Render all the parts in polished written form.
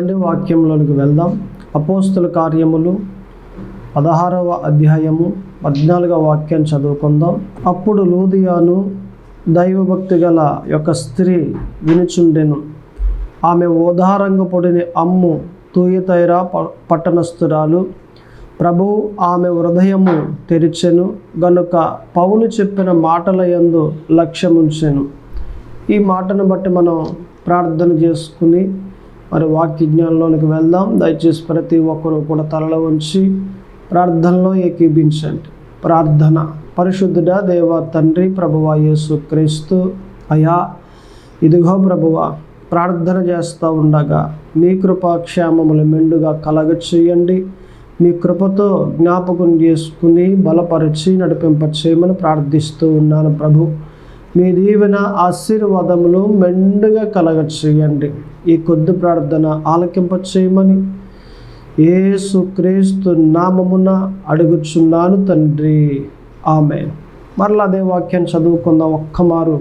రండి వాక్యంలోనికి వెళ్దాం. అపోస్తుల కార్యములు 16వ అధ్యాయము 14వ వాక్యం చదువుకుందాం. అప్పుడు లూదియాను దైవభక్తి గల యొక్క స్త్రీ వినుచుండెను. ఆమె ఓదారంగు పొడిని అమ్ము తూయతైరా పట్టణస్థురాలు. ప్రభువు ఆమె హృదయము తెరిచెను గనుక పౌలు చెప్పిన మాటల యందు లక్ష్యముంచెను. ఈ మాటను బట్టి మనం ప్రార్థన చేసుకుని మరి వాక్యజ్ఞానంలోనికి వెళ్దాం. దయచేసి ప్రతి ఒక్కరూ కూడా తలలో ఉంచి ప్రార్థనలో ఏకీభించండి. ప్రార్థన. పరిశుద్ధుడా దేవ తండ్రి, ప్రభువా యేసు క్రీస్తు అయా, ఇదిగో ప్రభువా, ప్రార్థన చేస్తూ ఉండగా మీ కృపాక్షేమములు మెండుగా కలగచేయండి. మీ కృపతో జ్ఞాపకం చేసుకుని బలపరిచి నడిపింపచేయమని ప్రార్థిస్తూ ఉన్నాను ప్రభు. మీ దీవెన ఆశీర్వాదములు మెండుగా కలగచేయండి. ఈ కొద్ది ప్రార్థన ఆలకింపచేయమని యేసు క్రీస్తు నామమున అడుగుచున్నాను తండ్రి, ఆమేన్. మరలా అదే వాక్యాన్ని చదువుకుందాం ఒక్కమారు.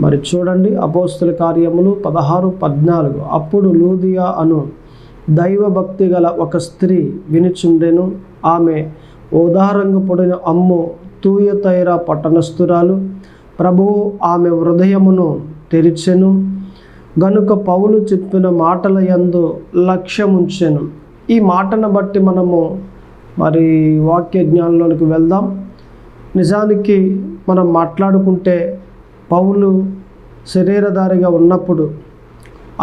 మరి చూడండి, అపోస్తుల కార్యములు 16:14. అప్పుడు లూదియా అను దైవభక్తి గల ఒక స్త్రీ వినుచుండెను. ఆమె ఓదారంగు పొడిన అమ్ము తూయతైరా పట్టణస్థురాలు. ప్రభువు ఆమె హృదయమును తెరిచెను గనుక పౌలు చెప్పిన మాటల యందు లక్ష్యముంచెను. ఈ మాటను బట్టి మనము మరి వాక్య జ్ఞానంలోనికి వెళ్దాం. నిజానికి మనం మాట్లాడుకుంటే పౌలు శరీరధారిగా ఉన్నప్పుడు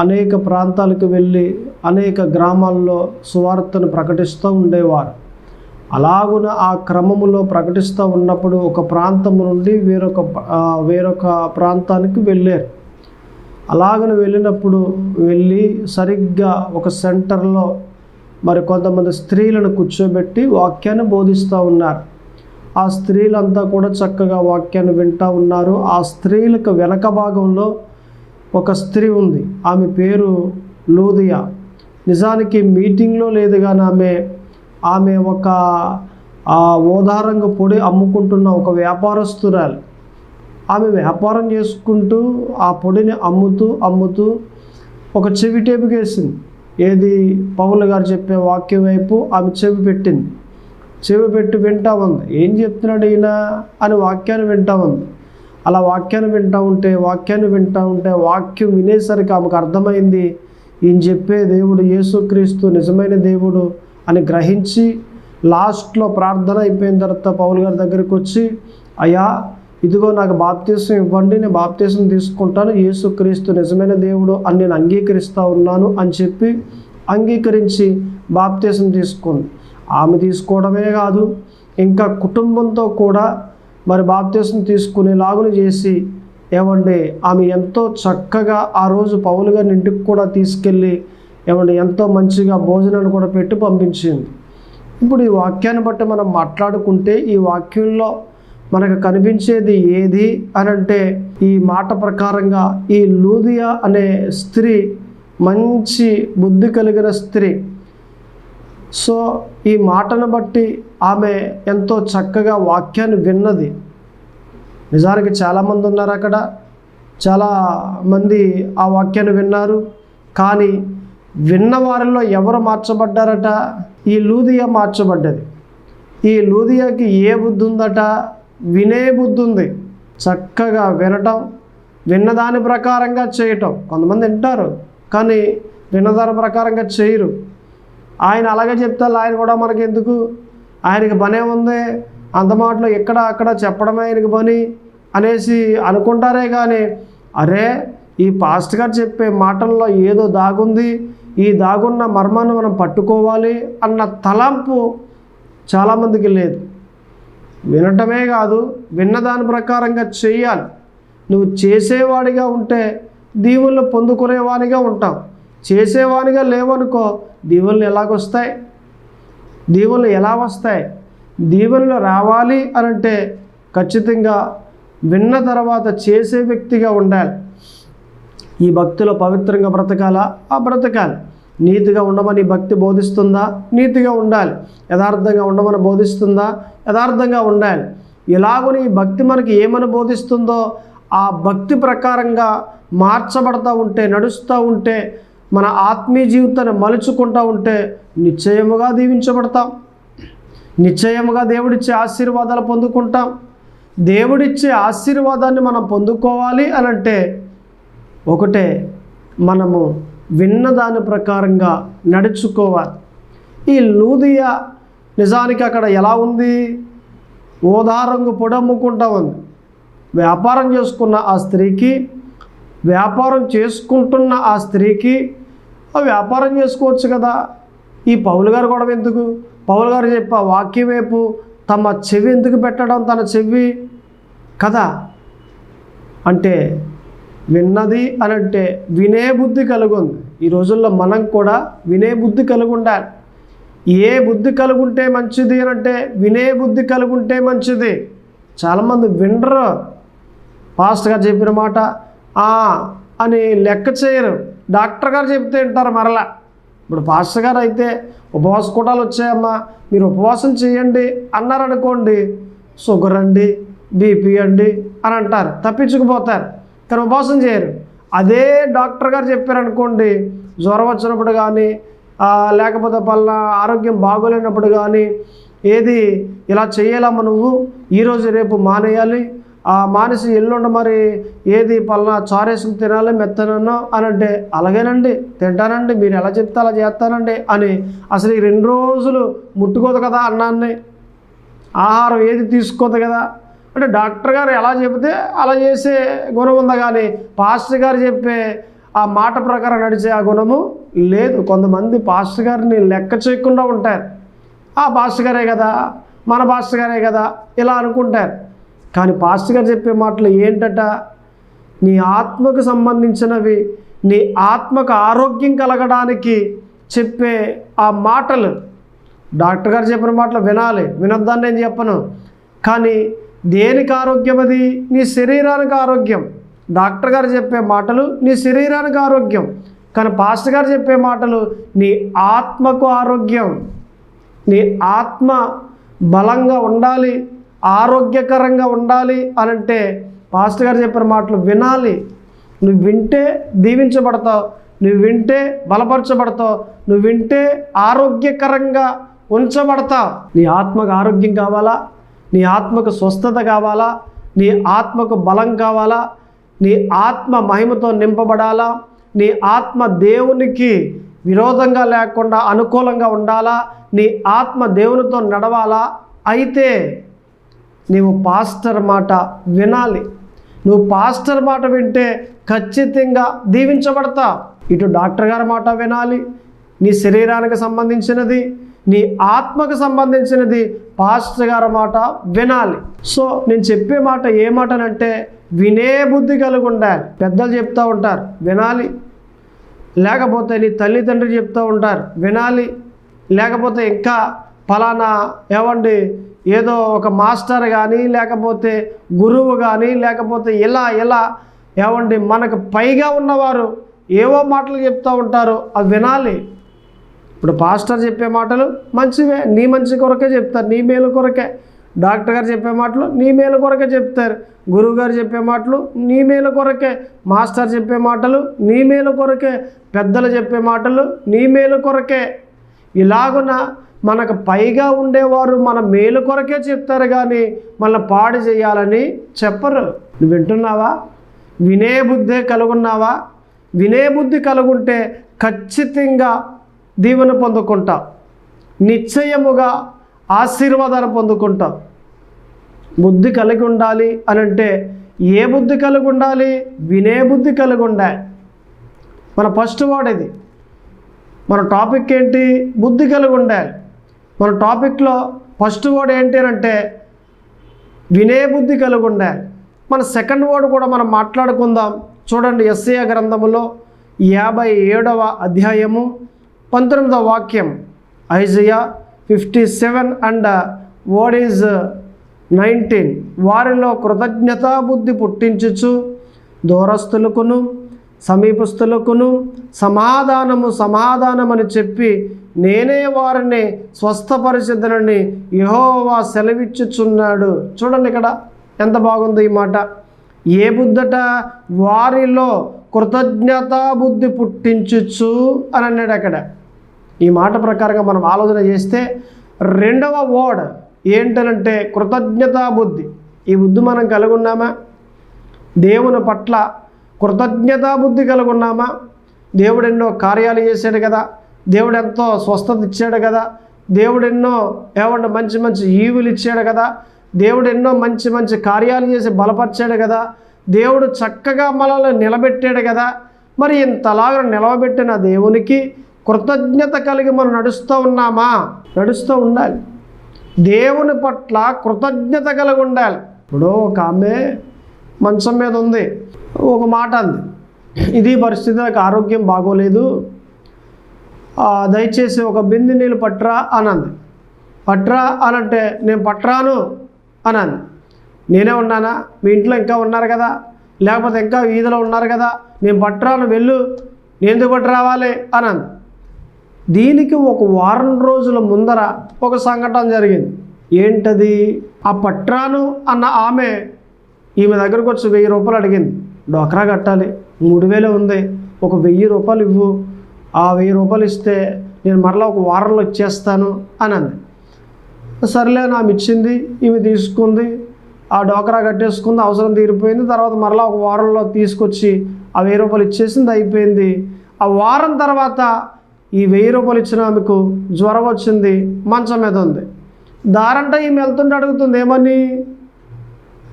అనేక ప్రాంతాలకు వెళ్ళి అనేక గ్రామాల్లో సువార్తను ప్రకటిస్తూ ఉండేవారు. అలాగున ఆ క్రమములో ప్రకటిస్తూ ఉన్నప్పుడు ఒక ప్రాంతం నుండి వేరొక ప్రాంతానికి వెళ్ళారు. అలాగని వెళ్ళినప్పుడు సరిగ్గా ఒక సెంటర్లో మరి కొంతమంది స్త్రీలను కూర్చోబెట్టి వాక్యాన్ని బోధిస్తూ ఉన్నారు. ఆ స్త్రీలంతా కూడా చక్కగా వాక్యాన్ని వింటూ ఉన్నారు. ఆ స్త్రీలకు వెనక భాగంలో ఒక స్త్రీ ఉంది. ఆమె పేరు లూదియా. నిజానికి మీటింగ్లో లేదు కానీ ఆమె ఒక ఓదారంగు పొడి అమ్ముకుంటున్న ఒక వ్యాపారస్తురాలు. ఆమె వ్యాపారం చేసుకుంటూ ఆ పొడిని అమ్ముతూ ఒక చెవి టేపుకేసింది. ఏది పౌలు గారు చెప్పే వాక్యం వైపు ఆమె చెవి పెట్టింది. చెవి పెట్టి వింటా ఉంది. ఏం చెప్తున్నాడు ఈయన అని వాక్యాన్ని వింటా ఉంది. అలా వాక్యాన్ని వింటూ ఉంటే వాక్యం వినేసరికి ఆమెకు అర్థమైంది, ఈయన చెప్పే దేవుడు యేసుక్రీస్తు నిజమైన దేవుడు అని గ్రహించి లాస్ట్లో ప్రార్థన అయిపోయిన తర్వాత పౌలు గారి దగ్గరికి వచ్చి, అయ్యా ఇదిగో నాకు బాప్తీసం ఇవ్వండి, నేను బాప్తీసం తీసుకుంటాను, యేసుక్రీస్తు నిజమైన దేవుడు అని నేను అంగీకరిస్తూ ఉన్నాను అని చెప్పి అంగీకరించి బాప్తీసం తీసుకుంది. ఆమె తీసుకోవడమే కాదు, ఇంకా కుటుంబంతో కూడా మరి బాప్తీసం తీసుకునేలాగున చేసి ఆమె ఎంతో చక్కగా ఆ రోజు పౌలు గారిని ఇంటికి కూడా తీసుకెళ్ళి ఎంతో మంచిగా భోజనాన్ని కూడా పెట్టి పంపించింది. ఇప్పుడు ఈ వాక్యాన్ని బట్టి మనం మాట్లాడుకుంటే ఈ వాక్యంలో మనకు కనిపించేది ఏది అని అంటే, ఈ మాట ప్రకారంగా ఈ లూదియా అనే స్త్రీ మంచి బుద్ధి కలిగిన స్త్రీ. సో ఈ మాటను బట్టి ఆమె ఎంతో చక్కగా వాక్యాన్ని విన్నది. నిజానికి చాలామంది ఉన్నారు అక్కడ, చాలామంది ఆ వాక్యాన్ని విన్నారు. కానీ విన్న వారిలో ఎవరు మార్చబడ్డారట? ఈ లూదియా మార్చబడ్డది. ఈ లూదియాకి ఏ బుద్ధి ఉందట? వినే బుద్ధి ఉంది. చక్కగా వినటం, విన్నదాని ప్రకారంగా చేయటం. కొంతమంది వింటారు కానీ విన్నదాని ప్రకారంగా చేయరు. ఆయన అలాగే చెప్తారు, ఆయన కూడా మనకి ఎందుకు, ఆయనకి పనే ఉంది, అంత మాటలు ఇక్కడ అక్కడ చెప్పడమే ఆయనకి పని అనేసి అనుకుంటారే కానీ, అరే ఈ పాస్ట్ గారు చెప్పే మాటల్లో ఏదో దాగుంది, ఈ దాగున్న మర్మాన్ని మనం పట్టుకోవాలి అన్న తలంపు చాలామందికి లేదు. వినటమే కాదు, విన్నదాని ప్రకారంగా చేయాలి. నువ్వు చేసేవాడిగా ఉంటే దీవులను పొందుకునేవాడిగా ఉంటాం. చేసేవాడిగా లేవనుకో, దీవులు ఎలాగొస్తాయి? దీవులు ఎలా వస్తాయి? దీవులు రావాలి అనంటే ఖచ్చితంగా విన్న తర్వాత చేసే వ్యక్తిగా ఉండాలి. ఈ భక్తిలో పవిత్రంగా బ్రతకాలా? బ్రతకాలి. నీతిగా ఉండమని భక్తి బోధిస్తుందా? నీతిగా ఉండాలి. యథార్థంగా ఉండమని బోధిస్తుందా? యథార్థంగా ఉండాలి. ఇలాగని ఈ భక్తి మనకి ఏమని బోధిస్తుందో ఆ భక్తి ప్రకారంగా మార్చబడతా ఉంటే, నడుస్తూ ఉంటే మన ఆత్మీయ జీవితాన్ని మలుచుకుంటూ ఉంటే నిశ్చయముగా దీవించబడతాం. నిశ్చయముగా దేవుడిచ్చే ఆశీర్వాదాలు పొందుకుంటాం. దేవుడిచ్చే ఆశీర్వాదాన్ని మనం పొందుకోవాలి అని అంటే ఒకటే, మనము విన్న దాని ప్రకారంగా నడుచుకోవాలి. ఈ లూదియా నిజానికి అక్కడ ఎలా ఉంది? ఓదారంగు పొడమ్ముకుంటా ఉంది. వ్యాపారం చేసుకున్న ఆ స్త్రీకి, వ్యాపారం చేసుకుంటున్న ఆ స్త్రీకి వ్యాపారం చేసుకోవచ్చు కదా. ఈ పౌలు గారు కూడా ఎందుకు? పౌలు గారు చెప్పే వాక్యం వైపు తమ చెవి ఎందుకు పెట్టడం? తన చెవి కదా అంటే విన్నది అని అంటే వినే బుద్ధి కలిగి ఉంది. ఈ రోజుల్లో మనం కూడా వినే బుద్ధి కలిగి ఉండాలి. ఏ బుద్ధి కలిగి ఉంటే మంచిది అని అంటే వినే బుద్ధి కలిగి ఉంటే మంచిది. చాలామంది వినరు. పాస్టర్ గారు చెప్పిన మాట అని లెక్క చేయరు. డాక్టర్ గారు చెప్తే వింటారు మరలా. ఇప్పుడు పాస్టర్ గారు అయితే ఉపవాస కూటాలు వచ్చాయమ్మా, మీరు ఉపవాసం చేయండి అన్నారనుకోండి, షుగర్ అండి, బీపీ అండి అని అంటారు, తప్పించుకుపోతారు. కానీ ఉపవాసం చేయరు. అదే డాక్టర్ గారు చెప్పారనుకోండి, జ్వరం వచ్చినప్పుడు కానీ లేకపోతే పలానా ఆరోగ్యం బాగోలేనప్పుడు కానీ, ఏది ఇలా చేయాలమ్మా నువ్వు, ఈరోజు రేపు మానేయాలి, మానేసి ఎల్లుండి మరి ఏది పలానా చారేసుకు తినాలి మెత్తనో అని అంటే అలాగేనండి తింటానండి, మీరు ఎలా చెప్తే అలా చేస్తానండి అని అసలు ఈ 2 రోజులు ముట్టుకోదు కదా అన్నాన్ని, ఆహారం ఏది తీసుకోదు కదా. అంటే డాక్టర్ గారు ఎలా చెబితే అలా చేసే గుణం ఉందా కానీ పాస్టర్ గారు చెప్పే ఆ మాట ప్రకారం నడిచే ఆ గుణము లేదు. కొంతమంది పాస్టర్ గారిని లెక్క చేయకుండా ఉంటారు. పాస్టర్ గారే కదా, మన పాస్టర్ గారే కదా ఇలా అనుకుంటారు. కానీ పాస్టర్ గారు చెప్పే మాటలు ఏంటట? నీ ఆత్మకు సంబంధించినవి, నీ ఆత్మకు ఆరోగ్యం కలగడానికి చెప్పే ఆ మాటలు. డాక్టర్ గారు చెప్పిన మాటలు వినాలి, వినొద్దని నేను చెప్పను. కానీ దేనికి ఆరోగ్యం? అది నీ శరీరానికి ఆరోగ్యం. డాక్టర్ గారు చెప్పే మాటలు నీ శరీరానికి ఆరోగ్యం. కానీ పాస్టర్ గారు చెప్పే మాటలు నీ ఆత్మకు ఆరోగ్యం. నీ ఆత్మ బలంగా ఉండాలి, ఆరోగ్యకరంగా ఉండాలి అని అంటే పాస్టర్ గారు చెప్పిన మాటలు వినాలి. నువ్వు వింటే దీవించబడతావు, నువ్వు వింటే బలపరచబడతావు, నువ్వు వింటే ఆరోగ్యకరంగా ఉంచబడతావు. నీ ఆత్మకు ఆరోగ్యం కావాలా? నీ ఆత్మకు స్వస్థత కావాలా? నీ ఆత్మకు బలం కావాలా? నీ ఆత్మ మహిమతో నింపబడాలా? నీ ఆత్మ దేవునికి విరోధంగా లేకుండా అనుకూలంగా ఉండాలా? నీ ఆత్మ దేవునితో నడవాలా? అయితే నీవు పాస్టర్ మాట వినాలి. నువ్వు పాస్టర్ మాట వింటే ఖచ్చితంగా దీవించబడతా. ఇటు డాక్టర్ గారి మాట వినాలి, నీ శరీరానికి సంబంధించినది, నీ ఆత్మకు సంబంధించినది పాస్టర్ గారి మాట వినాలి. సో నేను చెప్పే మాట ఏ మాటనంటే వినే బుద్ధి కలిగి ఉండాలి. పెద్దలు చెప్తూ ఉంటారు వినాలి, లేకపోతే నీ తల్లిదండ్రులు చెప్తూ ఉంటారు వినాలి, లేకపోతే ఇంకా ఫలానా ఏమండి ఏదో ఒక మాస్టర్ కానీ లేకపోతే గురువు కానీ లేకపోతే ఇలా ఏమండి మనకు పైగా ఉన్నవారు ఏవో మాటలు చెప్తూ ఉంటారు, అవి వినాలి. ఇప్పుడు పాస్టర్ చెప్పే మాటలు మంచివే, నీ మంచి కొరకే చెప్తారు, నీ మేలు కొరకే. డాక్టర్ గారు చెప్పే మాటలు నీ మేలు కొరకే చెప్తారు, గురువు గారు చెప్పే మాటలు నీ మేలు కొరకే, మాస్టర్ చెప్పే మాటలు నీ మేలు కొరకే, పెద్దలు చెప్పే మాటలు నీ మేలు కొరకే. ఇలాగున మనకు పైగా ఉండేవారు మన మేలు కొరకే చెప్తారు కానీ మన పాడు చేయాలని చెప్పరు. నువ్వు వింటున్నావా? వినే బుద్ధే కలుగున్నావా? వినే బుద్ధి కలుగుంటే ఖచ్చితంగా దీవెన పొందుకుంటావు, నిశ్చయముగా ఆశీర్వాదాలు పొందుకుంటావు. బుద్ధి కలిగి ఉండాలి అని అంటే ఏ బుద్ధి కలిగి ఉండాలి? వినే బుద్ధి కలిగి ఉండాలి. మన ఫస్ట్ వర్డ్ ఇది. మన టాపిక్ ఏంటి? బుద్ధి కలిగి ఉండాలి. మన టాపిక్లో ఫస్ట్ వర్డ్ ఏంటి అంటే వినే బుద్ధి కలిగి ఉండాలి. మన సెకండ్ వర్డ్ కూడా మనం మాట్లాడుకుందాం. చూడండి, యెషయా గ్రంథములో 57వ అధ్యాయము 19వ వాక్యం. Isaiah 57 and word is 19. వారిలో కృతజ్ఞతా బుద్ధి పుట్టించుచు దూరస్తులకును సమీపస్తులకును సమాధానమని చెప్పి నేనే వారిని స్వస్థపరిచెదనని యెహోవా సెలవిచ్చుచున్నాడు. చూడండి ఇక్కడ ఎంత బాగుంది ఈ మాట. ఏ బుద్ధట? వారిలో కృతజ్ఞతా బుద్ధి పుట్టించుచు అని అన్నాడు. అక్కడ ఈ మాట ప్రకారంగా మనం ఆలోచన చేస్తే రెండవ వర్డ్ ఏంటనంటే కృతజ్ఞతా బుద్ధి. ఈ బుద్ధి మనం కలిగి ఉన్నామా? దేవుని పట్ల కృతజ్ఞతా బుద్ధి కలిగి ఉన్నామా? దేవుడు ఎన్నో కార్యాలు చేశాడు కదా, దేవుడు ఎంతో స్వస్థత ఇచ్చాడు కదా, దేవుడు ఎన్నో మంచి మంచి ఈవులు ఇచ్చాడు కదా, దేవుడు ఎన్నో మంచి మంచి కార్యాలు చేసి బలపరిచాడు కదా, దేవుడు చక్కగా మనల్ని నిలబెట్టాడు కదా. మరి ఇంతలాగా నిలవబెట్టిన దేవునికి కృతజ్ఞత కలిగి మనం నడుస్తూ ఉన్నామా? నడుస్తూ ఉండాలి. దేవుని పట్ల కృతజ్ఞత కలిగి ఉండాలి. ఇప్పుడు ఒక ఆమె మంచం మీద ఉంది, ఒక మాట అంది, ఇది పరిస్థితి, నాకు ఆరోగ్యం బాగోలేదు, దయచేసి ఒక బిందె నీళ్ళు పట్టరా అని అంది. పట్టరా అనంటే నేను పట్టరాను అని అంది. నేనే ఉన్నానా? మీ ఇంట్లో ఇంకా ఉన్నారు కదా, లేకపోతే ఇంకా వీధిలో ఉన్నారు కదా, నేను పట్టరాను, వెళ్ళు, నేను ఎందుకు పట్టు రావాలి అని అంది. దీనికి ఒక వారం రోజుల ముందర ఒక సంఘటన జరిగింది. ఏంటది? ఆ పట్రాను అన్న ఆమె ఈమె దగ్గరకు వచ్చి 1000 రూపాయలు అడిగింది. డోక్రా కట్టాలి, 3000 ఉంది, ఒక 1000 రూపాయలు ఇవ్వు, ఆ 1000 రూపాయలు ఇస్తే నేను మరలా ఒక వారంలో ఇచ్చేస్తాను అని అంది. సర్లే ఆమె ఇచ్చింది, ఈమె తీసుకుంది, ఆ డోక్రా కట్టేసుకుంది, అవసరం తీరిపోయింది. తర్వాత మరలా ఒక వారంలో తీసుకొచ్చి ఆ 1000 రూపాయలు ఇచ్చేసింది, అయిపోయింది. ఆ వారం తర్వాత ఈ 1000 రూపాయలు ఇచ్చిన ఆమెకు జ్వరం వచ్చింది, మంచం మీద ఉంది. దారంట ఈమె వెళ్తుంటే అడుగుతుంది, ఏమని?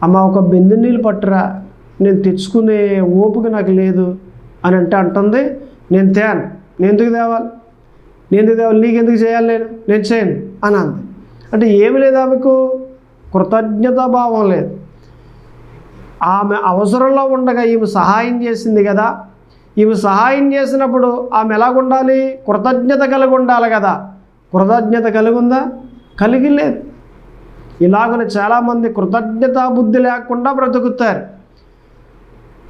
అమ్మ ఒక బిందె నీళ్ళు పట్టురా, నేను తెచ్చుకునే ఓపిక నాకు లేదు అని అంటుంది. నేను తేను, నేను ఎందుకు తేవాలి, నీకెందుకు చేయాలి, నేను చేయను అని అంది. అంటే ఏమి లేదు, ఆమెకు కృతజ్ఞతా భావం లేదు. ఆమె అవసరంలో ఉండగా ఈమె సహాయం చేసింది కదా, ఈమె సహాయం చేసినప్పుడు ఆమె ఎలాగుండాలి? కృతజ్ఞత కలిగి ఉండాలి కదా. కృతజ్ఞత కలిగి ఉందా? కలిగి లేదు. ఇలాగన చాలామంది కృతజ్ఞతా బుద్ధి లేకుండా బ్రతుకుతారు,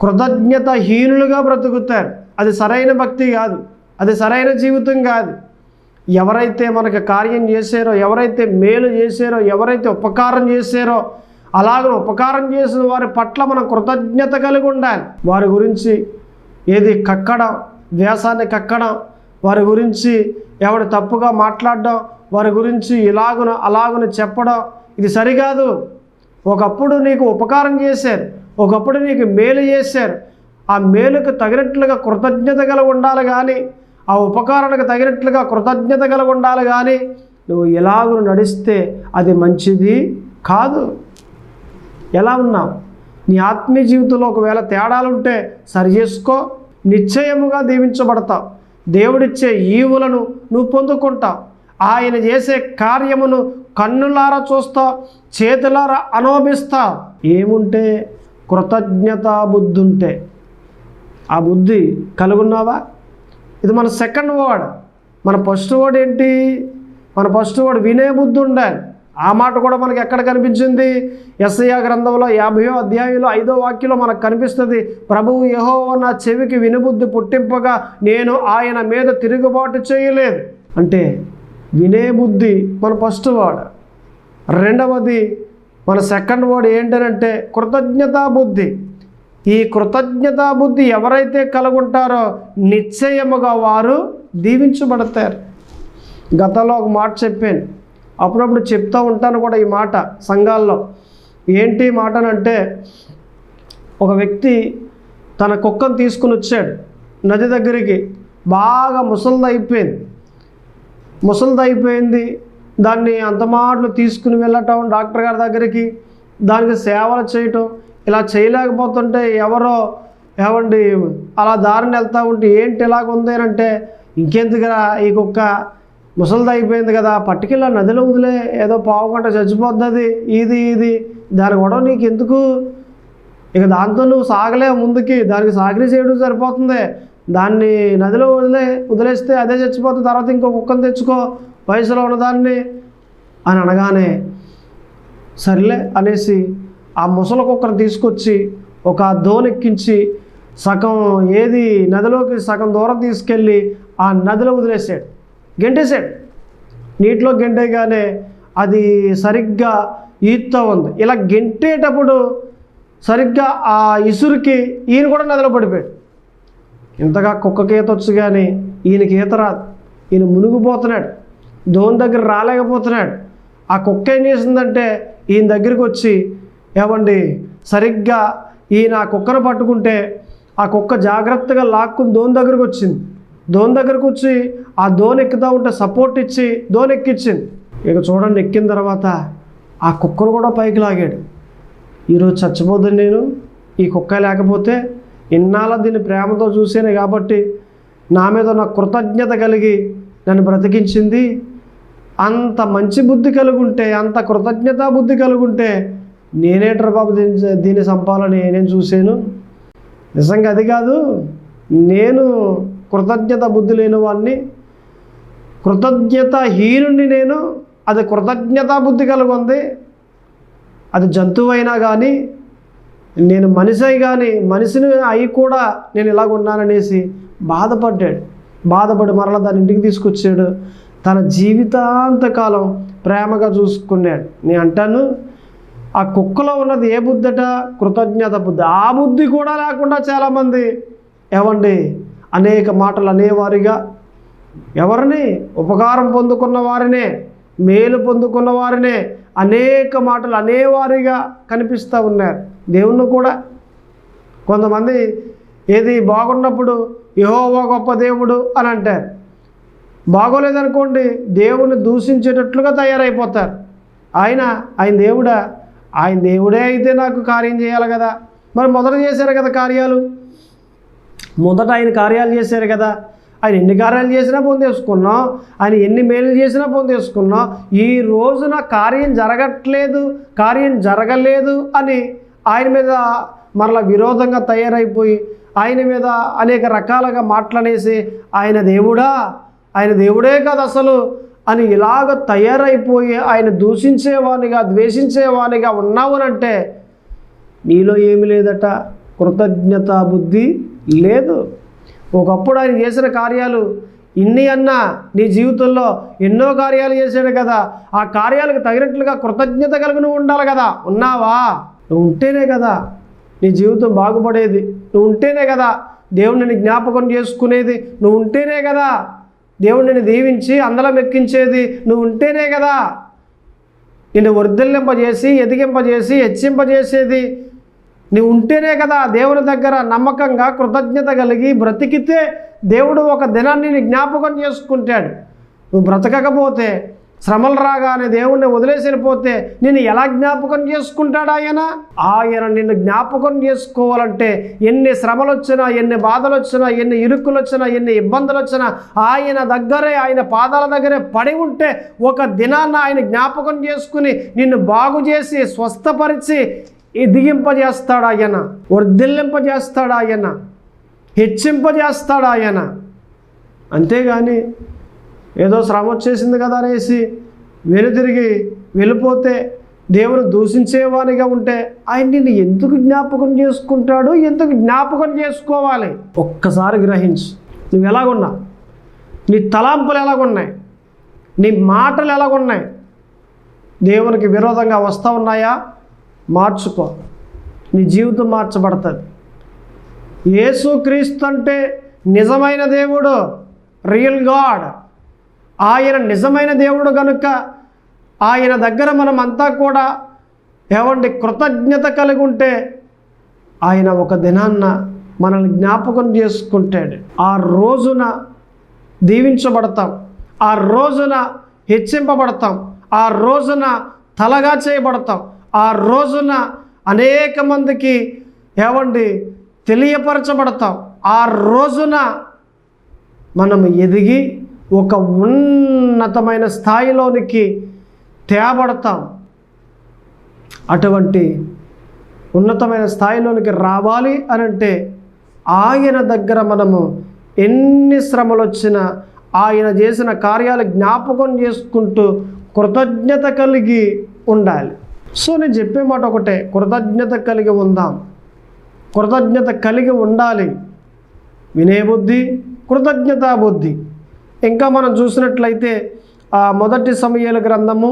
కృతజ్ఞతాహీనులుగా బ్రతుకుతారు. అది సరైన భక్తి కాదు, అది సరైన జీవితం కాదు. ఎవరైతే మనకు కార్యం చేశారో, ఎవరైతే మేలు చేశారో, ఎవరైతే ఉపకారం చేశారో, అలాగ ఉపకారం చేసిన వారి పట్ల మనం కృతజ్ఞత కలిగి ఉండాలి. వారి గురించి ఏది కక్కడం, వ్యాసాన్ని కక్కడం, వారి గురించి ఎవడు తప్పుగా మాట్లాడడం, వారి గురించి అలాగున చెప్పడం, ఇది సరికాదు. ఒకప్పుడు నీకు ఉపకారం చేశారు, ఒకప్పుడు నీకు మేలు చేశారు, ఆ మేలుకు తగినట్లుగా కృతజ్ఞత కలిగి ఉండాలి కానీ, ఆ ఉపకారానికి తగినట్లుగా కృతజ్ఞత కలిగి ఉండాలి కానీ, నువ్వు ఎలాగూ నడిస్తే అది మంచిది కాదు. ఎలా ఉన్నావు? నీ ఆత్మీయ జీవితంలో ఒకవేళ తేడాలుంటే సరి చేసుకో, నిశ్చయముగా దీవించబడతావు. దేవుడిచ్చే ఈవులను నువ్వు పొందుకుంటావు. ఆయన చేసే కార్యమును కన్నులారా చూస్తావు, చేతులారా అనుభవిస్తావు. ఏముంటే? కృతజ్ఞతా బుద్ధి ఉంటే. ఆ బుద్ధి కలుగున్నావా? ఇది మన సెకండ్ వర్డ్. మన ఫస్ట్ వర్డ్ ఏంటి? మన ఫస్ట్ వర్డ్ వినే బుద్ధి ఉండాలి. ఆ మాట కూడా మనకి ఎక్కడ కనిపించింది? యెషయా గ్రంథంలో 50వ అధ్యాయంలో 5వ వాక్యంలో మనకు కనిపిస్తుంది. ప్రభువు యెహోవా నా చెవికి వినుబుద్ధి పుట్టింపగా నేను ఆయన మీద తిరుగుబాటు చేయలేదు. అంటే వినే బుద్ధి మన ఫస్ట్ వర్డ్. రెండవది మన సెకండ్ వర్డ్ ఏంటంటే కృతజ్ఞతా బుద్ధి. ఈ కృతజ్ఞతా బుద్ధి ఎవరైతే కలుగుంటారో నిశ్చయముగా వారు దీవించబడతారు. గతంలో ఒక మాట చెప్పాను, అప్పుడప్పుడు చెప్తూ ఉంటాను కూడా ఈ మాట సంఘాల్లో. ఏంటి మాట అంటే, ఒక వ్యక్తి తన కుక్కను తీసుకుని వచ్చాడు నది దగ్గరికి. బాగా ముసలిదైపోయింది. దాన్ని అంత మాటలు తీసుకుని వెళ్ళటం డాక్టర్ గారి దగ్గరికి, దానికి సేవలు చేయటం, ఇలా చేయలేకపోతుంటే ఏవండి అలా దారిని వెళ్తూ ఉంటే ఏంటి ఇలాగ ఉంది అంటే, ఇంకెందుకురా ఈ కుక్క ముసలిది అయిపోయింది కదా, పట్టుకెళ్ళి నదిలో వదిలే, ఏదో పావు గంట చచ్చిపోతుంది, ఇది దాని గొడవ నీకు ఎందుకు, ఇక దాంతో నువ్వు సాగలేవు ముందుకి, దానికి సాగిరి చేయడం సరిపోతుంది, దాన్ని నదిలో వదిలేస్తే అదే చచ్చిపోతుంది, తర్వాత ఇంకో కుక్కను తెచ్చుకో వయసులో ఉన్నదాన్ని అని అనగానే సర్లే అనేసి ఆ ముసలి కుక్కను తీసుకొచ్చి ఒక దోనెక్కించి సగం నదిలోకి సగం దూరం తీసుకెళ్ళి ఆ నదిలో వదిలేసాడు, గెంటేశాడు. నీటిలో గెంటేగానే అది సరిగ్గా ఈదుతూ ఉంది. ఇలా గెంటేటప్పుడు సరిగ్గా ఆ ఇసురుకి ఈయన కూడా నదిలో పడిపోయాడు. ఇంతగా కుక్కకి ఈత వచ్చు కానీ ఈయనకి ఈత రాదు. ఈయన మునిగిపోతున్నాడు, దోణి దగ్గర రాలేకపోతున్నాడు. ఆ కుక్క ఏం చేసిందంటే ఈయన దగ్గరికి వచ్చి, ఏమండి సరిగ్గా ఈయన ఆ కుక్కను పట్టుకుంటే ఆ కుక్క జాగ్రత్తగా లాక్కుని దోణి దగ్గరకు వచ్చింది. దోణి దగ్గరకు వచ్చి ఆ దోణి ఎక్కుతూ ఉంటే సపోర్ట్ ఇచ్చి దోణి ఎక్కించింది. ఇక చూడండి, ఎక్కిన తర్వాత ఆ కుక్కను కూడా పైకి లాగాడు. ఈరోజు చచ్చిపోద్దని నేను, ఈ కుక్క లేకపోతే ఇన్నాళ్ళ దీన్ని ప్రేమతో చూసాను కాబట్టి నా మీద నా కృతజ్ఞత కలిగి నన్ను బ్రతికించింది. అంత మంచి బుద్ధి కలుగుంటే, అంత కృతజ్ఞతా బుద్ధి కలుగుంటే నేనేటర్ బాబు దీన్ని చంపాలని నేను చూశాను. నిజంగా అది కాదు, నేను కృతజ్ఞత బుద్ధి లేని వాడిని, కృతజ్ఞతాహీనుడిని నేను. అది కృతజ్ఞతా బుద్ధి కలుగుంది. అది జంతువు అయినా కానీ, నేను మనిషి అయి కానీ, మనిషిని అయి కూడా నేను ఇలాగున్నాననేసి బాధపడి మరలా దాని ఇంటికి తీసుకొచ్చాడు. తన జీవితాంతకాలం ప్రేమగా చూసుకున్నాడు. నేను అంటాను, ఆ కుక్కలో ఉన్నది ఏ బుద్ధట? కృతజ్ఞత బుద్ధి. ఆ బుద్ధి కూడా లేకుండా చాలామంది ఏమండి అనేక మాటలు అనేవారిగా, ఎవరిని? ఉపకారం పొందుకున్న వారినే, మేలు పొందుకున్న వారినే అనేక మాటలు అనేవారిగా కనిపిస్తూ ఉన్నారు. దేవుణ్ణి కూడా కొంతమంది ఏది బాగున్నప్పుడు యెహోవా గొప్ప దేవుడు అని అంటారు. బాగోలేదనుకోండి దేవుని దూషించేటట్లుగా తయారైపోతారు. ఆయన దేవుడా? ఆయన దేవుడే అయితే నాకు కార్యం చేయాలి కదా. మరి మొదట చేశారు కదా కార్యాలు, మొదట ఆయన కార్యాలు చేశారు కదా. ఆయన ఎన్ని కార్యాలు చేసినా పొందేసుకున్నాం, ఆయన ఎన్ని మేలు చేసినా పొందేసుకున్నాం. ఈ రోజున కార్యం జరగలేదు అని ఆయన మీద మరలా విరోధంగా తయారైపోయి ఆయన మీద అనేక రకాలుగా మాట్లాడేసి ఆయన దేవుడే కాదు అసలు అని ఇలాగ తయారైపోయి ఆయన దూషించేవానిగా, ద్వేషించేవానిగా ఉన్నావునంటే నీలో ఏమి లేదట? కృతజ్ఞతా బుద్ధి లేదు. ఒకప్పుడు ఆయన చేసిన కార్యాలు ఇన్ని అన్నా, నీ జీవితంలో ఎన్నో కార్యాలు చేశాడు కదా. ఆ కార్యాలకు తగినట్లుగా కృతజ్ఞత కలిగి నువ్వు ఉండాలి కదా. ఉన్నావా? నువ్వు ఉంటేనే కదా నీ జీవితం బాగుపడేది. నువ్వు ఉంటేనే కదా దేవుడిని జ్ఞాపకం చేసుకునేది. నువ్వు ఉంటేనే కదా దేవుడిని దీవించి అందలం ఎక్కించేది. నువ్వు ఉంటేనే కదా నిన్ను వర్ధిల్లింపజేసి, ఎదిగింపజేసి, హెచ్చింపజేసేది. నువ్వు ఉంటేనే కదా దేవుని దగ్గర నమ్మకంగా కృతజ్ఞత కలిగి బ్రతికితే దేవుడు ఒక దినాన్ని నీ జ్ఞాపకం చేసుకుంటాడు. నువ్వు బ్రతకకపోతే, శ్రమలు రాగానే దేవుణ్ణి వదిలేసి వెళ్ళిపోతే నిన్ను ఎలా జ్ఞాపకం చేసుకుంటాడు ఆయన? ఆయన నిన్ను జ్ఞాపకం చేసుకోవాలంటే ఎన్ని శ్రమలు వచ్చినా, ఎన్ని బాధలు వచ్చినా, ఎన్ని ఇరుకులు వచ్చినా, ఎన్ని ఇబ్బందులు వచ్చినా ఆయన దగ్గరే, ఆయన పాదాల దగ్గరే పడి ఉంటే ఒక దినాన్న ఆయన జ్ఞాపకం చేసుకుని నిన్ను బాగు చేసి, స్వస్థపరిచి, ఎదిగింపజేస్తాడు ఆయన, వర్ధిల్లింపజేస్తాడు ఆయన, హెచ్చింపజేస్తాడు ఆయన. అంతేగాని ఏదో శ్రమ వచ్చేసింది కదా అనేసి వెనుతిరిగి వెళ్ళిపోతే, దేవుని దూషించేవానిగా ఉంటే ఆయన నిన్ను ఎందుకు జ్ఞాపకం చేసుకుంటాడు? ఎందుకు జ్ఞాపకం చేసుకోవాలి? ఒక్కసారి గ్రహించు. నువ్వు ఎలాగున్నావు? నీ తలాంపులు ఎలాగున్నాయి? నీ మాటలు ఎలాగున్నాయి? దేవునికి విరోధంగా వస్తూ ఉన్నాయా? మార్చుకో, నీ జీవితం మార్చబడుతుంది. యేసుక్రీస్తు అంటే నిజమైన దేవుడు, రియల్ గాడ్. ఆయన నిజమైన దేవుడు కనుక ఆయన దగ్గర మనం అంతా కూడా కృతజ్ఞత కలిగి ఉంటే ఆయన ఒక దినాన్న మనల్ని జ్ఞాపకం చేసుకుంటాడు. ఆ రోజున దీవించబడతాం, ఆ రోజున హెచ్చింపబడతాం, ఆ రోజున తలగా చేయబడతాం, ఆ రోజున అనేక మందికి తెలియపరచబడతాం. ఆ రోజున మనం ఎదిగి ఒక ఉన్నతమైన స్థాయిలోనికి తేబడతాం. అటువంటి ఉన్నతమైన స్థాయిలోనికి రావాలి అనంటే ఆయన దగ్గర మనము ఎన్ని శ్రమలు వచ్చినా ఆయన చేసిన కార్యాలు జ్ఞాపకం చేసుకుంటూ కృతజ్ఞత కలిగి ఉండాలి. సో నేను చెప్పే మాట ఒకటే, కృతజ్ఞత కలిగి ఉందాం, కృతజ్ఞత కలిగి ఉండాలి. వినే బుద్ధి, కృతజ్ఞతా బుద్ధి. ఇంకా మనం చూసినట్లయితే మొదటి సమూయేలు గ్రంథము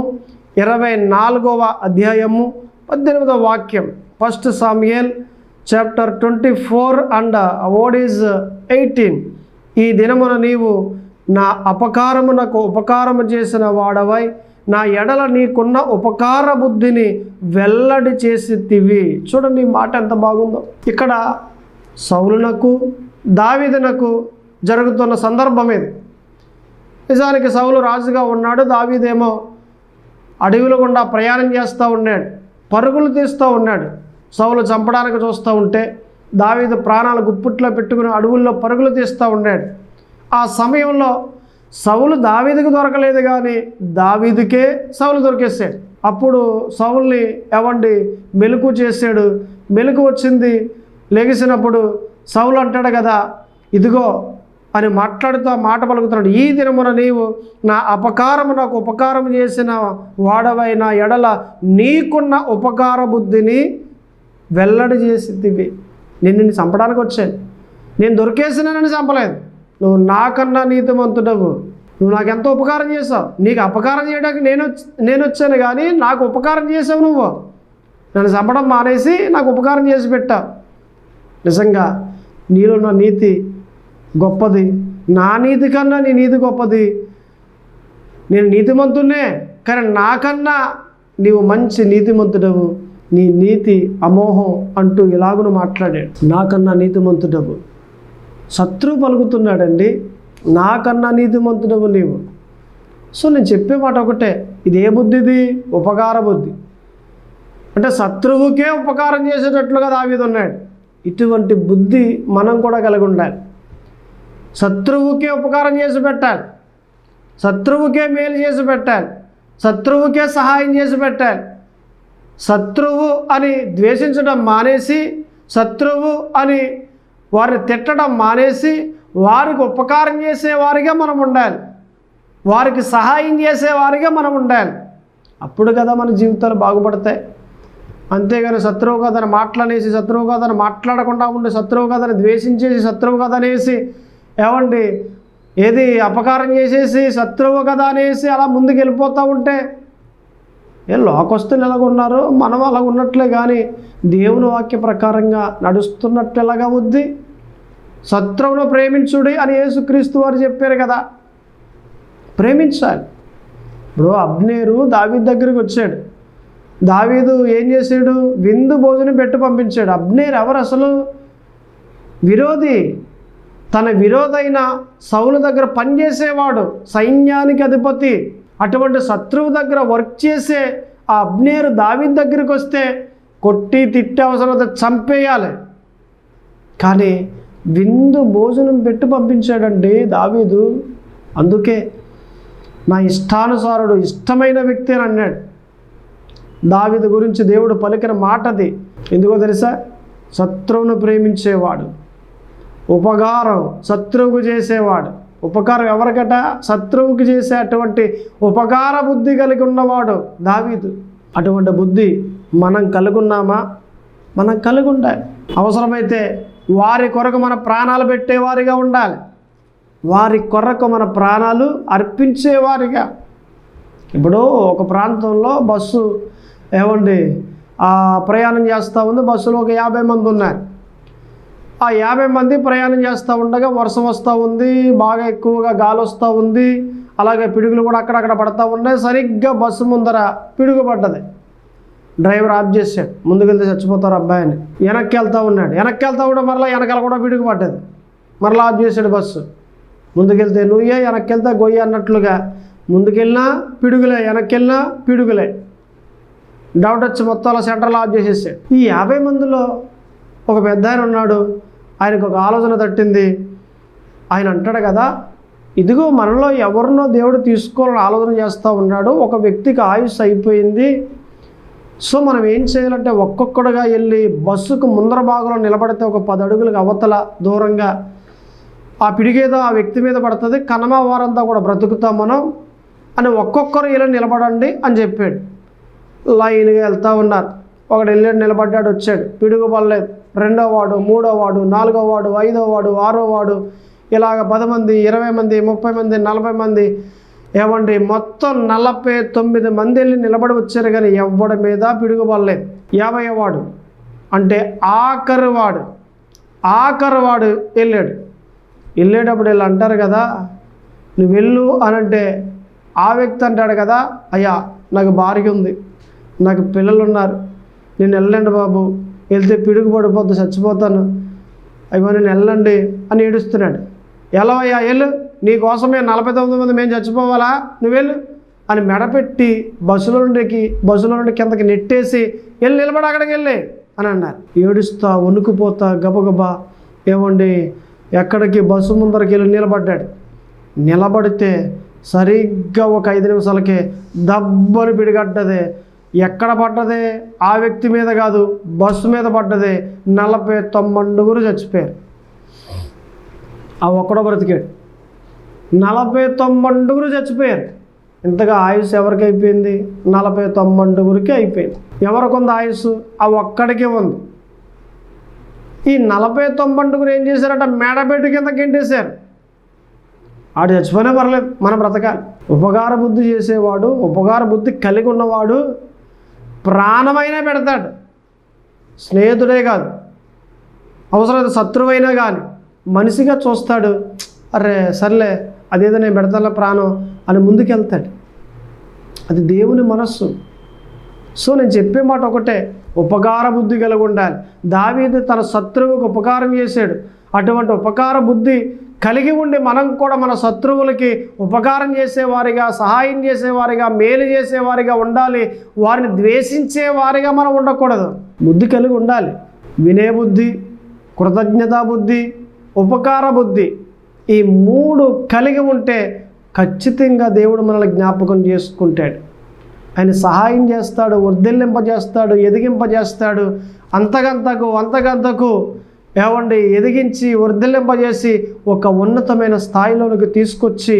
24వ అధ్యాయము 18వ వాక్యం. 1 Samuel chapter 24 and word is 18. ఈ దినమున నీవు నా అపకారమునకు ఉపకారము చేసిన వాడవై నా ఎడల నీకున్న ఉపకార బుద్ధిని వెల్లడి చేసితివి. చూడండి ఈ మాట ఎంత బాగుందో. ఇక్కడ సౌలునకు దావీదునకు జరుగుతున్న సందర్భం ఇది. నిజానికి సౌలు రాజుగా ఉన్నాడు, దావీదేమో అడవిలో గుండా ప్రయాణం చేస్తూ ఉన్నాడు, పరుగులు తీస్తూ ఉన్నాడు. సౌలు చంపడానికి చూస్తూ ఉంటే దావీదు ప్రాణాలు గుప్పిట్లో పెట్టుకుని అడవుల్లో పరుగులు తీస్తూ ఉన్నాడు. ఆ సమయంలో సౌలు దావీదుకు దొరకలేదు, కానీ దావీదుకే సౌలు దొరికేసాడు. అప్పుడు సౌల్ని మెలకు చేశాడు. మెలకు వచ్చింది. లెగిసినప్పుడు సౌలు అంటాడు కదా, ఇదిగో అని మాట్లాడుతూ మాట పలుకుతున్నాడు. ఈ దినమున నీవు నా అపకారము నాకు ఉపకారం చేసిన వాడవైన ఎడల నీకున్న ఉపకార బుద్ధిని వెల్లడి చేసితివి. నిన్ను చంపడానికి వచ్చాను, నేను దొరికేసినానని చంపలేదు. నువ్వు నాకన్నా నీతిమంతుడవు, నువ్వు నాకెంతో ఉపకారం చేసావు. నీకు అపకారం చేయడానికి నేను వచ్చాను, కానీ నాకు ఉపకారం చేసావు. నువ్వు నన్ను చంపడం మానేసి నాకు ఉపకారం చేసి పెట్టావు. నిజంగా నీలో నా నీతి గొప్పది, నా నీతి కన్నా నీ నీతి గొప్పది. నేను నీతిమంతున్నే, కానీ నాకన్నా నీవు మంచి నీతిమంతుడవు, నీ నీతి అమోహం అంటూ ఇలాగును మాట్లాడాడు. నాకన్నా నీతిమంతుడవు. శత్రువు పలుకుతున్నాడండి, నాకన్నా నీతిమంతుడవు నీవు. సో నేను చెప్పే మాట ఒకటే, ఇది ఏ బుద్ధిది? ఉపకార బుద్ధి. అంటే శత్రువుకే ఉపకారం చేసేటట్లుగా దావీదు ఉన్నాడు. ఇటువంటి బుద్ధి మనం కూడా కలిగి ఉండాలి. శత్రువుకే ఉపకారం చేసి పెట్టాలి, శత్రువుకే మేలు చేసి పెట్టాలి, శత్రువుకే సహాయం చేసి పెట్టాలి. శత్రువు అని ద్వేషించడం మానేసి, శత్రువు అని వారిని తిట్టడం మానేసి, వారికి ఉపకారం చేసేవారిగా మనం ఉండాలి, వారికి సహాయం చేసేవారిగా మనం ఉండాలి. అప్పుడు కదా మన జీవితాలు బాగుపడతాయి. అంతేగాని శత్రువు కథని మాటలనేసి, శత్రువు కథని మాట్లాడకుండా ఉండి, శత్రువు కథని ద్వేషించేసి, శత్రువు కథ అనేసి ఏది అపకారం చేసేసి శత్రువు కదా అనేసి అలా ముందుకు వెళ్ళిపోతూ ఉంటే లోకస్తులు ఎలాగ ఉన్నారో మనం అలాగ ఉన్నట్లే, కానీ దేవుని వాక్య ప్రకారంగా నడుస్తున్నట్టు ఎలాగా ఉంది? శత్రువును ప్రేమించుడి అని యేసుక్రీస్తు వారు చెప్పారు కదా, ప్రేమించాలి. ఇప్పుడు అబ్నేరు దావీదు దగ్గరికి వచ్చాడు. దావీదు ఏం చేశాడు? విందు భోజనం పెట్టి పంపించాడు. అబ్నేరు ఎవరు? అసలు విరోధి. తన విరోధైన సౌలు దగ్గర పనిచేసేవాడు, సైన్యానికి అధిపతి. అటువంటి శత్రువు దగ్గర వర్క్ చేసే ఆ అబ్నేరు దావీదు దగ్గరికి వస్తే కొట్టి తిట్టి అవసరమైతే చంపేయాలి. కానీ విందు భోజనం పెట్టి పంపించాడండి దావీదు. అందుకే నా ఇష్టానుసారుడు, ఇష్టమైన వ్యక్తి అని అన్నాడు. దావీదు గురించి దేవుడు పలికిన మాటది. ఎందుకో తెలుసా? శత్రువును ప్రేమించేవాడు, ఉపకారం శత్రువుకు చేసేవాడు. ఉపకారం ఎవరికట? శత్రువుకి చేసే అటువంటి ఉపకార బుద్ధి కలిగి ఉన్నవాడు దావీదు. అటువంటి బుద్ధి మనం కలిగి ఉన్నామా? మనం కలిగి ఉండాలి. అవసరమైతే వారి కొరకు మన ప్రాణాలు పెట్టేవారిగా ఉండాలి, వారి కొరకు మన ప్రాణాలు అర్పించేవారిగా. ఇప్పుడు ఒక ప్రాంతంలో బస్సు ప్రయాణం చేస్తూ ఉంది. బస్సులో ఒక 50 మంది ఉన్నారు. ఆ 50 మంది ప్రయాణం చేస్తూ ఉండగా వర్షం వస్తూ ఉంది, బాగా ఎక్కువగా గాలి వస్తూ ఉంది, అలాగే పిడుగులు కూడా అక్కడక్కడ పడుతూ ఉన్నాయి. సరిగ్గా బస్సు ముందర పిడుగు పడ్డది. డ్రైవర్ ఆఫ్ చేశాడు. ముందుకెళ్తే చచ్చిపోతారు అబ్బాయిని. వెనక్కి వెళ్తూ ఉన్నాడు. వెనక్కి వెళ్తూ ఉంటే మరలా వెనకాల కూడా పిడుగు పడ్డది. మరలా ఆఫ్ చేశాడు బస్సు. ముందుకెళ్తే నువ్వే, వెనక్కి వెళ్తే గొయ్యి అన్నట్లుగా ముందుకెళ్ళినా పిడుగులే, వెనక్కి వెళ్ళినా పిడుగులే. డౌట్ వచ్చి మొత్తం అలా సెంటర్లో ఆఫ్ చేసేసాడు. ఈ 50 మందిలో ఒక పెద్ద ఆయన ఉన్నాడు. ఆయనకు ఒక ఆలోచన తట్టింది. ఆయన అంటాడు కదా, ఇదిగో మనలో ఎవరినో దేవుడు తీసుకోవాలని ఆలోచన చేస్తూ ఉన్నాడు. ఒక వ్యక్తికి ఆయుష్ అయిపోయింది. సో మనం ఏం చేయాలంటే ఒక్కొక్కడుగా వెళ్ళి బస్సుకు ముందర భాగంలో నిలబడితే ఒక 10 అడుగులకు అవతల దూరంగా ఆ పిడిగేదో ఆ వ్యక్తి మీద పడుతుంది, కనమ వారంతా కూడా బ్రతుకుతాం మనం అని ఒక్కొక్కరు ఇలా నిలబడండి అని చెప్పాడు. లైన్గా వెళ్తూ ఉన్నారు. ఒకడు వెళ్ళాడు, నిలబడ్డాడు, వచ్చాడు, పిడుగు పడలేదు. 2వ వార్డు, 3వ వార్డు, 4వ వార్డు, 5వ వార్డు, 6వ వార్డు, ఇలాగ 10 మంది, 20 మంది, 30 మంది, 40 మంది, మొత్తం 49 మంది వెళ్ళి నిలబడి వచ్చారు, కానీ ఎవడి మీద పిడుగు పడలేదు. 50వ వార్డు అంటే ఆఖరివాడు వెళ్ళేటప్పుడు వీళ్ళు అంటారు కదా, నువ్వు వెళ్ళు అని అంటే ఆ వ్యక్తి అంటాడు కదా, అయ్యా నాకు భార్య ఉంది, నాకు పిల్లలు ఉన్నారు, నేను వెళ్ళండి బాబు, వెళ్తే పిడుగు పడిపోద్దు, చచ్చిపోతాను, అయ్యో నేను వెళ్ళండి అని ఏడుస్తున్నాడు. ఎలా అయ్యా వెళ్ళు, నీకోసమే 49 మంది మేము చచ్చిపోవాలా, నువ్వు వెళ్ళు అని మెడపెట్టి బస్సులో నుండి కిందకి నెట్టేసి వెళ్ళి నిలబడి అక్కడికి వెళ్ళి అని అన్నారు. ఏడుస్తా వణుకుపోతా గబగబా ఏమండి ఎక్కడికి బస్సు ముందరికి వెళ్ళి నిలబడ్డాడు. నిలబడితే సరిగ్గా ఒక 5 నిమిషాలకే దబ్బని పిడిగడ్డదే. ఎక్కడ పడ్డదే? ఆ వ్యక్తి మీద కాదు, బస్సు మీద పడ్డదే. 49 చచ్చిపోయారు. ఆ ఒక్కడో బ్రతికాడు. 49 చచ్చిపోయారు. ఇంతగా ఆయుష్ ఎవరికి అయిపోయింది? 49 అయిపోయింది. ఎవరికి ఉంది ఆయుష్? ఆ ఒక్కడికే ఉంది. ఈ 49 ఏం చేశారట? మేడబెట్టు కింద గెంటేశారు. ఆడు చచ్చిపోయినా పర్లేదు, మన బ్రతకాలి. ఉపకార బుద్ధి చేసేవాడు, ఉపకార బుద్ధి కలిగి ఉన్నవాడు ప్రాణమైనా పెడతాడు. స్నేహితుడే కాదు, అవసరమైతే శత్రువైనా కానీ మనిషిగా చూస్తాడు. అరే సర్లే అదేదో నేను పెడతాను ప్రాణం అని ముందుకెళ్తాడు. అది దేవుని మనస్సు. సో నేను చెప్పే మాట ఒకటే, ఉపకార బుద్ధి కలిగి ఉండాలి. దావీదు తన శత్రువుకు ఉపకారం చేశాడు. అటువంటి ఉపకార బుద్ధి కలిగి ఉండి మనం కూడా మన శత్రువులకి ఉపకారం చేసేవారిగా, సహాయం చేసేవారిగా, మేలు చేసేవారిగా ఉండాలి. వారిని ద్వేషించే వారిగా మనం ఉండకూడదు. బుద్ధి కలిగి ఉండాలి. వినే బుద్ధి, కృతజ్ఞతా బుద్ధి, ఉపకార బుద్ధి, ఈ 3 కలిగి ఉంటే ఖచ్చితంగా దేవుడు మనల్ని జ్ఞాపకం చేసుకుంటాడు. ఆయన సహాయం చేస్తాడు, వర్ధిల్లింపజేస్తాడు, ఎదిగింపజేస్తాడు. అంతకంతకు ఏమండి ఎదిగించి వర్ధిల్లింపజేసి ఒక ఉన్నతమైన స్థాయిలోనికి తీసుకొచ్చి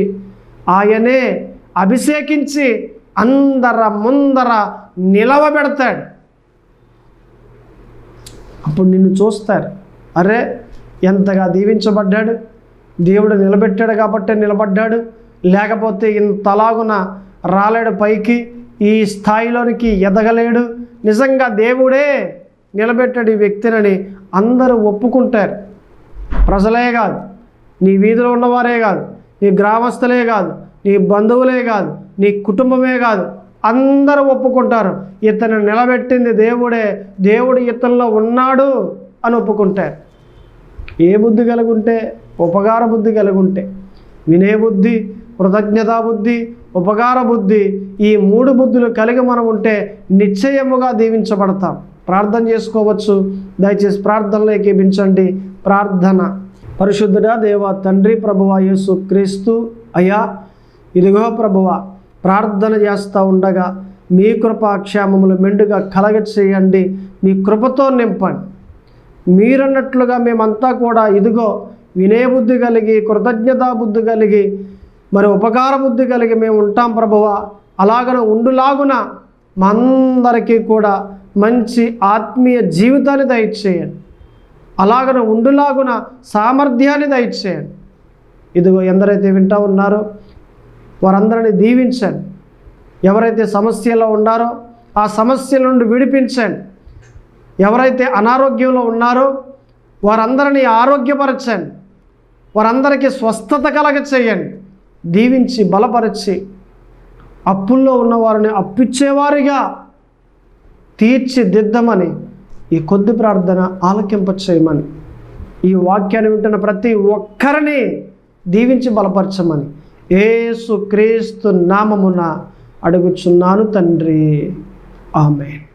ఆయనే అభిషేకించి ముందర నిలవబెడతాడు. అప్పుడు నిన్ను చూస్తారు, అరే ఎంతగా దీవించబడ్డాడు, దేవుడు నిలబెట్టాడు కాబట్టే నిలబడ్డాడు, లేకపోతే ఇంతలాగున రాలేడు, పైకి ఈ స్థాయిలోనికి ఎదగలేడు, నిజంగా దేవుడే నిలబెట్టాడు ఈ వ్యక్తినని అందరూ ఒప్పుకుంటారు. ప్రజలే కాదు, నీ వీధిలో ఉన్నవారే కాదు, నీ గ్రామస్తులే కాదు, నీ బంధువులే కాదు, నీ కుటుంబమే కాదు, అందరూ ఒప్పుకుంటారు ఇతను నిలబెట్టింది దేవుడే, దేవుడు ఇతనిలో ఉన్నాడు అని ఒప్పుకుంటారు. ఏ బుద్ధి కలిగి ఉంటే? ఉపకార బుద్ధి కలిగి ఉంటే. వినే బుద్ధి, కృతజ్ఞతా బుద్ధి, ఉపకార బుద్ధి, ఈ 3 బుద్ధులు కలిగి మనం ఉంటే నిశ్చయముగా దీవించబడతాం. ప్రార్థన చేసుకోవచ్చు. దయచేసి ప్రార్థనలో ఏకీభించండి. ప్రార్థన. పరిశుద్ధుడా దేవ తండ్రి, ప్రభువా యేసు క్రీస్తు, అయ్యా ఇదిగో ప్రభువా ప్రార్థన చేస్తూ ఉండగా మీ కృపాక్షేమములు మెండుగా కలగ చేయండి, మీ కృపతో నింపండి. మీరన్నట్లుగా మేమంతా కూడా ఇదిగో వినే బుద్ధి కలిగి, కృతజ్ఞతా బుద్ధి కలిగి, మరి ఉపకార బుద్ధి కలిగి మేము ఉంటాం ప్రభువా. అలాగన ఉండులాగున మా అందరికీ కూడా మంచి ఆత్మీయ జీవితాన్ని దయచేయండి. అలాగన ఉండులాగున సామర్థ్యాన్ని దయచేయండి. ఇదిగో ఎందరైతే వింటూ ఉన్నారో వారందరినీ దీవించండి. ఎవరైతే సమస్యలో ఉన్నారో ఆ సమస్యల నుండి విడిపించండి. ఎవరైతే అనారోగ్యంలో ఉన్నారో వారందరినీ ఆరోగ్యపరచండి. వారందరికీ స్వస్థత కలగ చేయండి. దీవించి బలపరిచి అప్పుల్లో ఉన్నవారిని అప్పిచ్చేవారిగా తీర్చిదిద్దమని ఈ కొద్ది ప్రార్థన ఆలకింప చేయమని, ఈ వాక్యాన్ని వింటున్న ప్రతి ఒక్కరిని దీవించి బలపరచమని యేసు క్రీస్తు నామమున అడుగుచున్నాను తండ్రి. ఆమేన్.